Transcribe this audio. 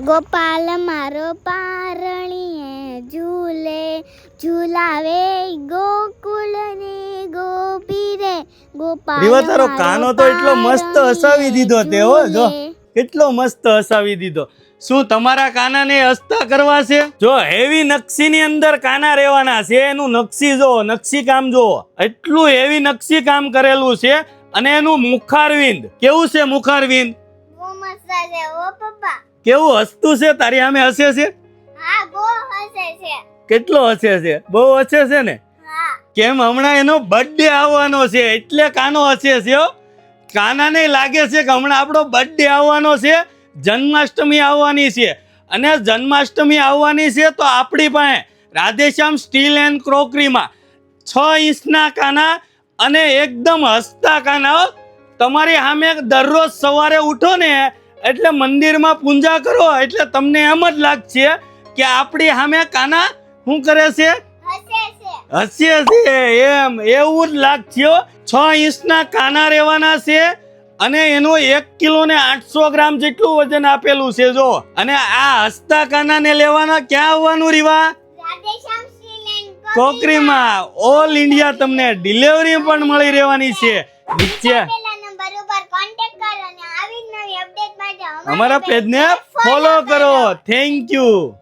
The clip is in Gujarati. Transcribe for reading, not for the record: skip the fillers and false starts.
ગોપાલ મારો પારણીએ ઝૂલે ઝૂલાવે ગોકુળને ગોપી રે ગોપાલ રીવા તારો કાનો તો એટલો મસ્ત હસાવી દીધો તે હો જો કેટલો મસ્ત હસાવી દીધો. શું તમારા કાનાને હસતા કરવા છે? જો હેવી નકશીની અંદર કાના રહેવાના છે. એનું નકશી જો નકશી કામ જો એટલું હેવી નકશી કામ કરેલું છે. અને એનું મુખારવિંદ કેવું છે? મુખારવિંદ બહુ મસ્ત છે ઓ પપ્પા. કેવું હસતું છે? તારી સામે હસે છે? હા બહુ હસે છે. કેટલો હસે છે? બહુ હસે છે ને? હા. કેમ હમણાં એનો બર્થડે આવવાનો છે એટલે કાનો હસે છે હો. કાનાને લાગે છે કે હમણાં આપણો બર્થડે આવવાનો છે, જન્માષ્ટમી આવવાની છે. અને જન્માષ્ટમી આવવાની છે તો આપણી પાસે રાધેશ્યામ સ્ટીલ એન્ડ ક્રોકરીમાં 6 ઇંચના કાના અને એકદમ હસતા કાના. તમારી સામે દરરોજ સવારે ઉઠો ને એટલે મંદિરમાં પૂજા કરો એટલે તમને એમ જ લાગશે કે આપણી સામે કાના શું કરે છે? હસે છે એમ એવું જ લાગશે. 6 ઇંચના કાના રહેવાના છે અને એનો 1 કિલો ને 800 ગ્રામ જેટલું વજન આપેલું છે જો. અને આ હસતા કાનાને લેવાના ક્યાં આવવાનું રીવા? કોકરીમાં ઓલ ઇન્ડિયા તમને ડિલિવરી પણ મળી રહેવાની છે. નીચે અમારા પેજને ફોલો કરો. Thank you.